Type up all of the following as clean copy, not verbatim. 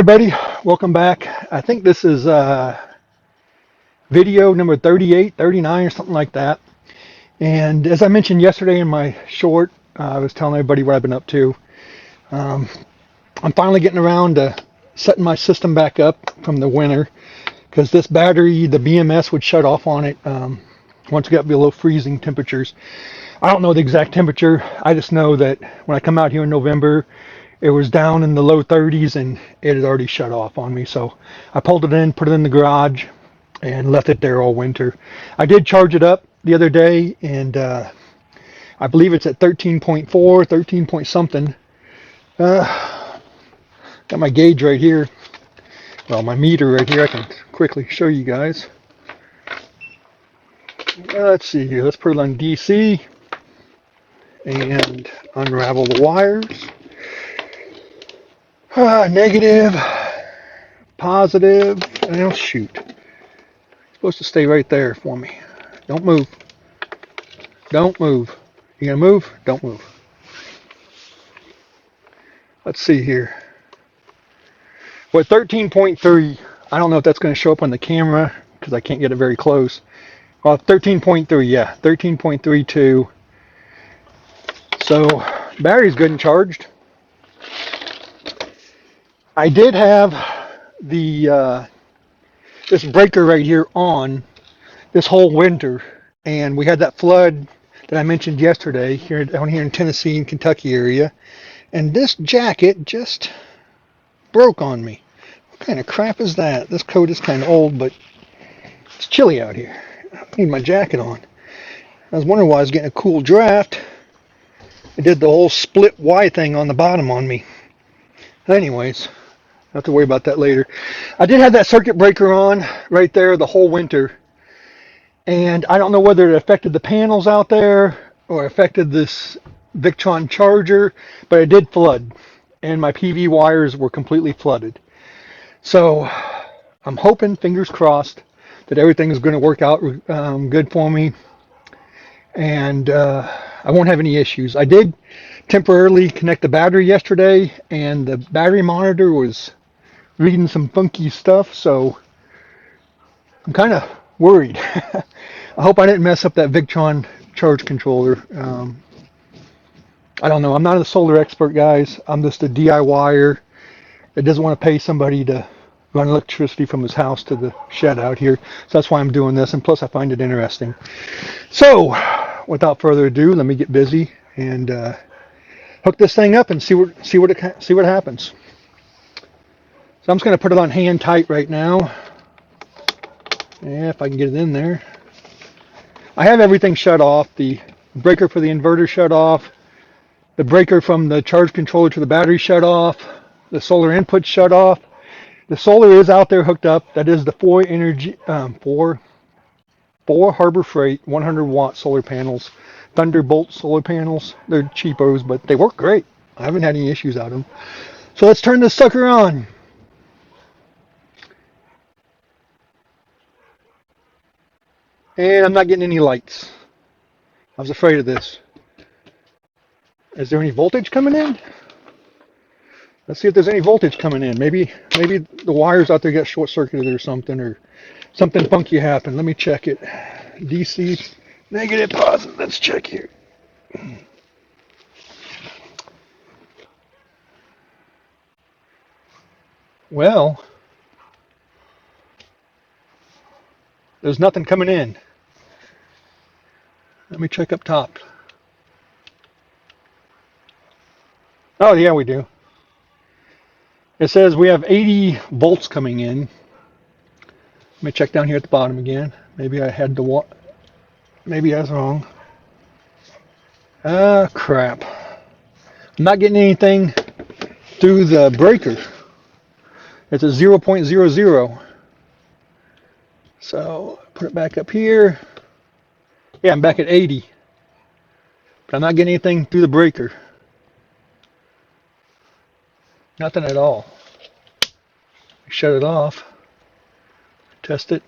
Everybody, welcome back. I think this is video number 38, 39, or something like that. And as I mentioned yesterday in my short, I was telling everybody what I've been up to. Um, I'm finally getting around to setting my system back up from the winter because this battery, the BMS would shut off on it once it got below freezing temperatures. I don't know the exact temperature. I just know that when I come out here in November, it was down in the low 30s and it had already shut off on me. So I pulled it in, put it in the garage, and left it there all winter. I did charge it up the other day, and I believe it's at 13.4, 13 point something. Got my gauge right here. Well, my meter right here. I can quickly show you guys. Let's see here. Let's put it on DC and unravel the wires. Negative, positive, and shoot. It's supposed to stay right there for me. Don't move. Don't move. You gonna move? Don't move. Let's see here. Well, 13.3, I don't know if that's going to show up on the camera because I can't get it very close. Well, 13.3, yeah, 13.32. So, battery's good and charged. I did have the this breaker right here on this whole winter, and we had that flood that I mentioned yesterday down here in Tennessee and Kentucky area, and this jacket just broke on me. What kind of crap is that? This coat is kind of old, but it's chilly out here. I need my jacket on. I was wondering why I was getting a cool draft. It did the whole split Y thing on the bottom on me. Anyways, I'll have to worry about that later. I did have that circuit breaker on right there the whole winter. And I don't know whether it affected the panels out there or affected this Victron charger, but it did flood. And my PV wires were completely flooded. So I'm hoping, fingers crossed, that everything is going to work out good for me. And I won't have any issues. I did temporarily connect the battery yesterday, and the battery monitor was reading some funky stuff, so I'm kind of worried. I hope I didn't mess up that Victron charge controller. I don't know. I'm not a solar expert, guys. I'm just a DIYer that doesn't want to pay somebody to run electricity from his house to the shed out here. So that's why I'm doing this, and plus I find it interesting. So, without further ado, let me get busy and hook this thing up and see what happens. So I'm just going to put it on hand tight right now. Yeah, if I can get it in there. I have everything shut off. The breaker for the inverter shut off. The breaker from the charge controller to the battery shut off. The solar input shut off. The solar is out there hooked up. That is the 4 Harbor Freight 100-watt solar panels. Thunderbolt solar panels. They're cheapos, but they work great. I haven't had any issues out of them. So let's turn this sucker on. And I'm not getting any lights. I was afraid of this. Is there any voltage coming in? Let's see if there's any voltage coming in. Maybe the wires out there got short-circuited or something funky happened. Let me check it. DC, negative, positive. Let's check here. Well, there's nothing coming in. Let me check up top. Oh, yeah, we do. It says we have 80 volts coming in. Let me check down here at the bottom again. Maybe I had the maybe I was wrong. Crap. I'm not getting anything through the breaker. It's a 0.00. So put it back up here. Yeah, I'm back at 80. But I'm not getting anything through the breaker. Nothing at all. Shut it off. Test it.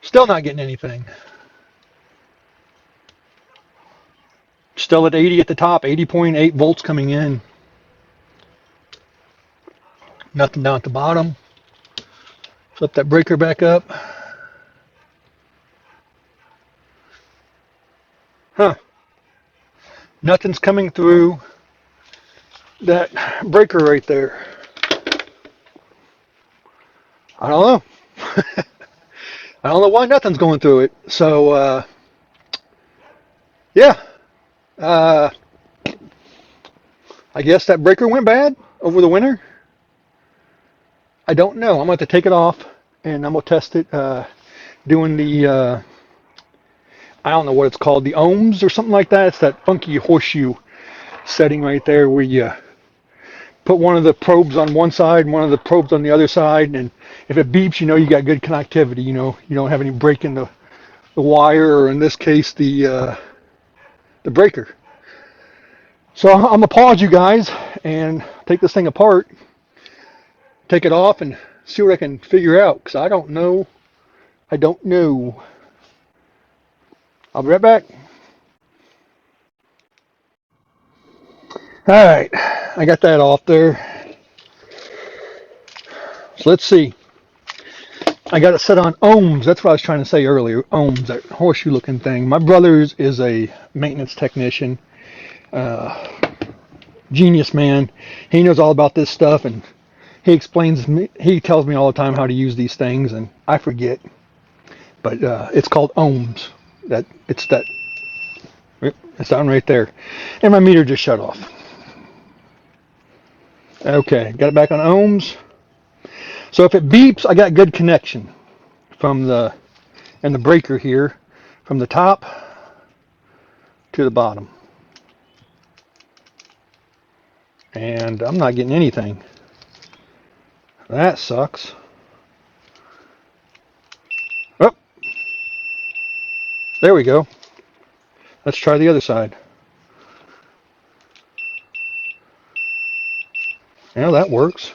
Still not getting anything. Still at 80 at the top, 80.8 volts coming in. Nothing down at the bottom. Flip that breaker back up. Huh. Nothing's coming through that breaker right there. I don't know. I don't know why nothing's going through it. So, yeah. I guess that breaker went bad over the winter. I don't know. I'm going to take it off and I'm going to test it doing the, I don't know what it's called, the ohms or something like that. It's that funky horseshoe setting right there where you put one of the probes on one side and one of the probes on the other side, and if it beeps, you know you got good connectivity. You know you don't have any break in the wire, or in this case the breaker. So I'm gonna pause you guys and take this thing apart, take it off, and see what I can figure out, because I don't know. I'll be right back. All right, I got that off there. So let's see. I got it set on ohms. That's what I was trying to say earlier. Ohms, that horseshoe looking thing. My brother is a maintenance technician. Genius man. He knows all about this stuff, and he tells me all the time how to use these things, and I forget. But it's called ohms. It's that one right there. And my meter just shut off. Okay, got it back on ohms. So if it beeps, I got good connection from the breaker here, from the top to the bottom. And I'm not getting anything. That sucks. Oh, there we go. Let's try the other side. Yeah, that works.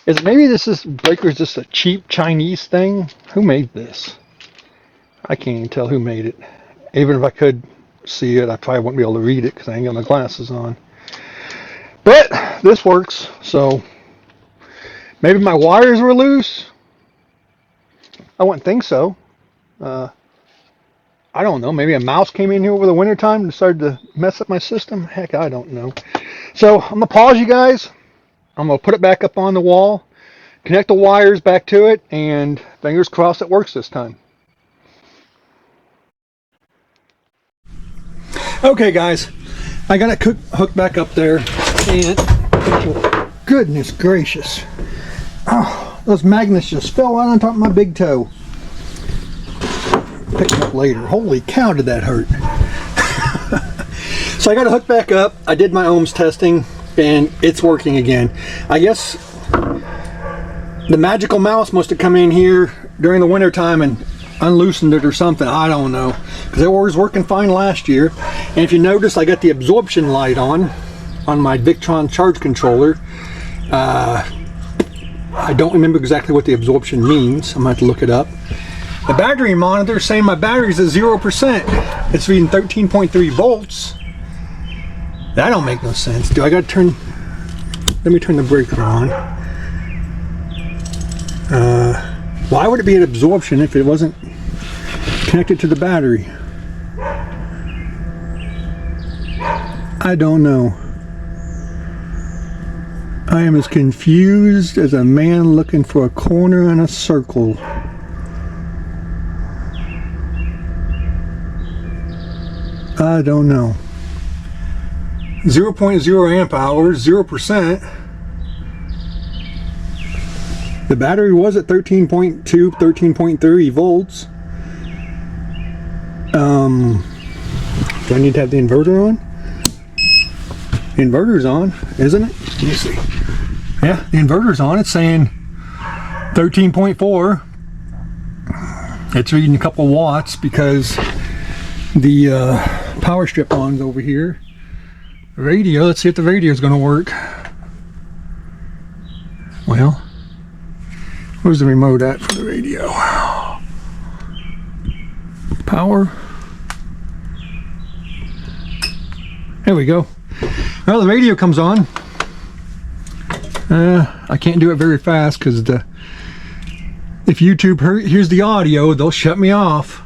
Maybe this breaker is just a cheap Chinese thing? Who made this? I can't even tell who made it. Even if I could see it, I probably wouldn't be able to read it because I ain't got my glasses on. But this works, so maybe my wires were loose. I wouldn't think so. I don't know. Maybe a mouse came in here over the wintertime and decided to mess up my system. Heck, I don't know. So I'm going to pause you guys. I'm going to put it back up on the wall, connect the wires back to it, and fingers crossed it works this time. Okay, guys, I got it hooked back up there, and oh, goodness gracious. Oh, those magnets just fell right on top of my big toe. Pick them up later. Holy cow, did that hurt. So I got it hooked back up. I did my ohms testing, and it's working again. I guess the magical mouse must have come in here during the winter time and unloosened it or something. I don't know, because it was working fine last year. And if you notice, I got the absorption light on my Victron charge controller. I don't remember exactly what the absorption means. I'm gonna have to look it up. The battery monitor is saying my battery's at 0%. It's reading 13.3 volts. That don't make no sense. Do I gotta let me turn the breaker on. Why would it be at absorption if it wasn't connected to the battery? I don't know. I am as confused as a man looking for a corner in a circle. I don't know. 0.0 amp hours, 0%. The battery was at 13.2, 13.3 volts. Do I need to have the inverter on? The inverter's on, isn't it? Let me see. Yeah, the inverter's on. It's saying 13.4. It's reading a couple watts because the power strip on's over here. Radio, let's see if the radio is going to work. Well, where's the remote at for the radio? Power. There we go. Well, the radio comes on. I can't do it very fast because if YouTube hears the audio, they'll shut me off.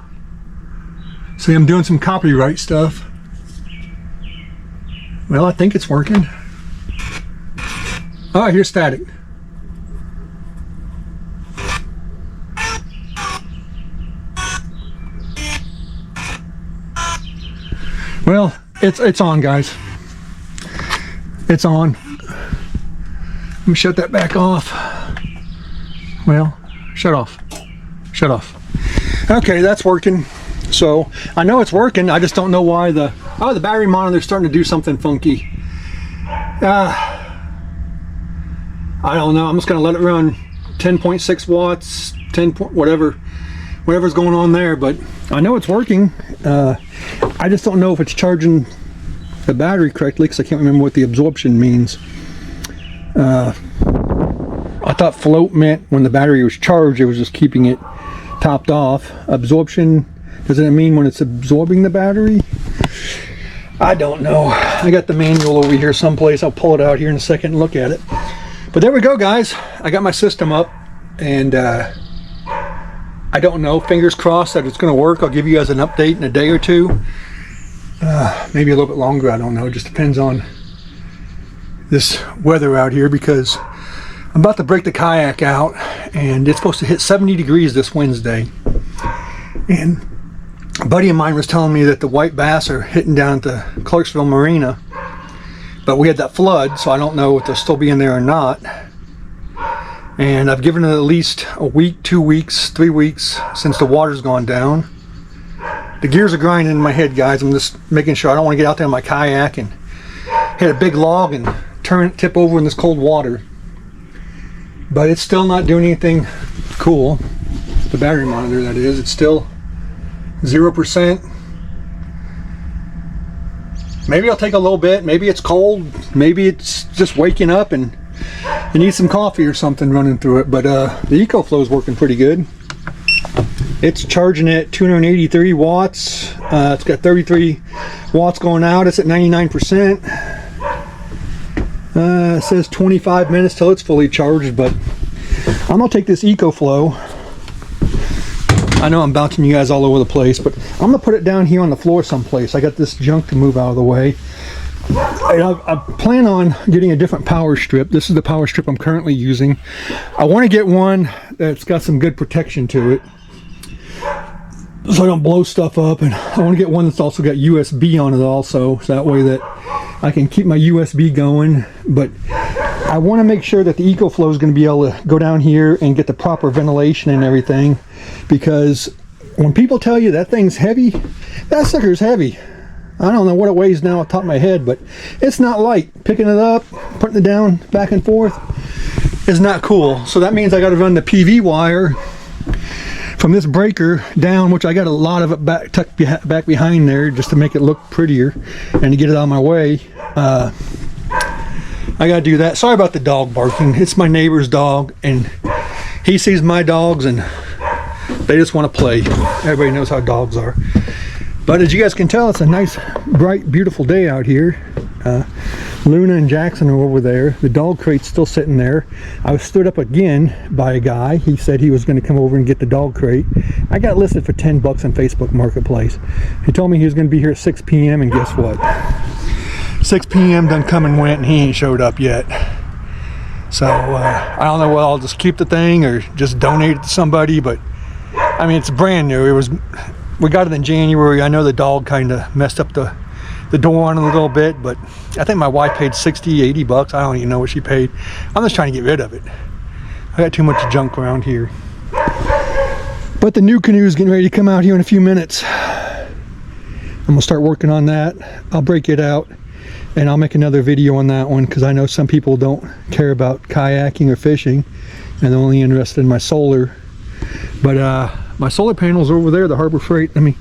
See, I'm doing some copyright stuff. Well, I think it's working. Oh, I hear static. Well, it's on, guys. It's on. Let me shut that back off. Well, shut off. Shut off. Okay, that's working. So I know it's working. I just don't know why the battery monitor's starting to do something funky. I don't know. I'm just gonna let it run 10.6 watts, 10 whatever's going on there. But I know it's working. I just don't know if it's charging the battery correctly because I can't remember what the absorption means. I thought float meant when the battery was charged, it was just keeping it topped off. Absorption, doesn't it mean when it's absorbing the battery? I don't know. I got the manual over here someplace. I'll pull it out here in a second and look at it. But there we go, guys. I got my system up, and I don't know. Fingers crossed that it's going to work. I'll give you guys an update in a day or two. Maybe a little bit longer. I don't know. It just depends on this weather out here, because I'm about to break the kayak out, and it's supposed to hit 70 degrees this Wednesday. And a buddy of mine was telling me that the white bass are hitting down at the Clarksville Marina, but we had that flood, so I don't know if they'll still be in there or not. And I've given it at least a week, 2 weeks, 3 weeks since the water's gone down. The gears are grinding in my head, guys. I'm just making sure I don't want to get out there in my kayak and hit a big log and tip over in this cold water. But it's still not doing anything cool. The battery monitor, that is. It's still 0%. Maybe it'll take a little bit. Maybe it's cold. Maybe it's just waking up and it needs some coffee or something running through it. But the EcoFlow is working pretty good. It's charging at 283 watts. It's got 33 watts going out. It's at 99%. It says 25 minutes till it's fully charged, but I'm gonna take this EcoFlow. I know I'm bouncing you guys all over the place, but I'm gonna put it down here on the floor someplace. I got this junk to move out of the way. I plan on getting a different power strip. This is the power strip I'm currently using. I want to get one that's got some good protection to it, so I don't blow stuff up, and I want to get one that's also got USB on it also, so that way that I can keep my USB going. But I want to make sure that the EcoFlow is going to be able to go down here and get the proper ventilation and everything, because when people tell you that thing's heavy, that sucker's heavy. I don't know what it weighs now off the top of my head, but it's not light. Picking it up, putting it down, back and forth is not cool. So that means I got to run the PV wire from this breaker down, which I got a lot of it tucked back behind there just to make it look prettier and to get it out of my way. I gotta do that. Sorry about the dog barking. It's my neighbor's dog, and he sees my dogs and they just want to play. Everybody knows how dogs are. But as you guys can tell, it's a nice, bright, beautiful day out here. Luna and Jackson are over there. The dog crate's still sitting there. I was stood up again by a guy. He said he was going to come over and get the dog crate. I got listed for 10 bucks on Facebook Marketplace. He told me he was going to be here at 6 p.m. and guess what? 6 p.m. done come and went, and he ain't showed up yet. So I don't know whether I'll just keep the thing or just donate it to somebody, but I mean, it's brand new. We got it in January. I know the dog kind of messed up the door on it a little bit, but I think my wife paid 60, 80 bucks. I don't even know what she paid. I'm just trying to get rid of it. I got too much junk around here. But the new canoe is getting ready to come out here in a few minutes. I'm gonna start working on that. I'll break it out and I'll make another video on that one, because I know some people don't care about kayaking or fishing and they're only interested in my solar. But my solar panels are over there, the Harbor Freight. Let me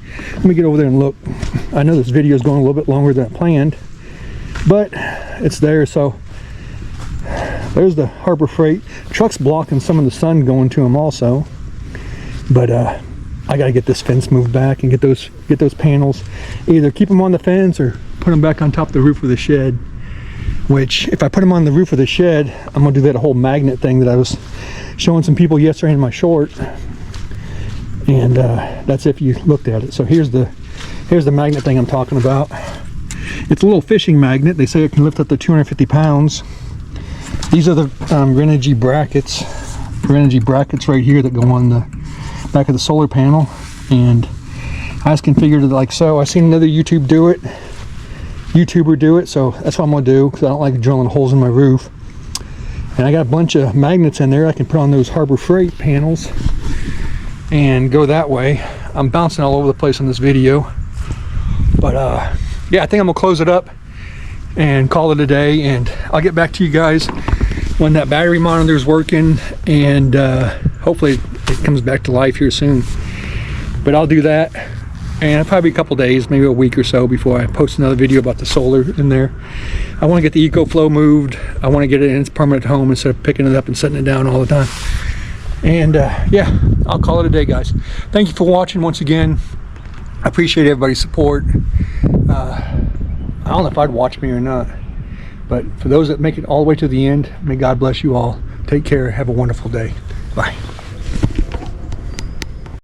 get over there and look. I know this video is going a little bit longer than I planned, but it's there. So there's the Harbor Freight. Truck's blocking some of the sun going to them also. But I gotta get this fence moved back and get those panels. Either keep them on the fence or put them back on top of the roof of the shed. which if I put them on the roof of the shed, I'm gonna do that whole magnet thing that I was showing some people yesterday in my short. And that's if you looked at it. So here's the magnet thing I'm talking about. It's a little fishing magnet. They say it can lift up to 250 pounds. These are the Renogy brackets. Renogy brackets right here that go on the back of the solar panel. And I just configured it like so. I seen another YouTuber do it, so that's what I'm gonna do, because I don't like drilling holes in my roof. And I got a bunch of magnets in there I can put on those Harbor Freight panels and go that way. I'm bouncing all over the place on this video, but yeah, I think I'm gonna close it up and call it a day, and I'll get back to you guys when that battery monitor is working, and hopefully it comes back to life here soon. But I'll do that, and probably a couple days, maybe a week or so, before I post another video about the solar in there. I want to get the EcoFlow moved. I want to get it in its permanent home instead of picking it up and setting it down all the time. And yeah, I'll call it a day, guys. Thank you for watching once again. I appreciate everybody's support. I don't know if I'd watch me or not, but for those that make it all the way to the end, may God bless you all. Take care. Have a wonderful day. Bye.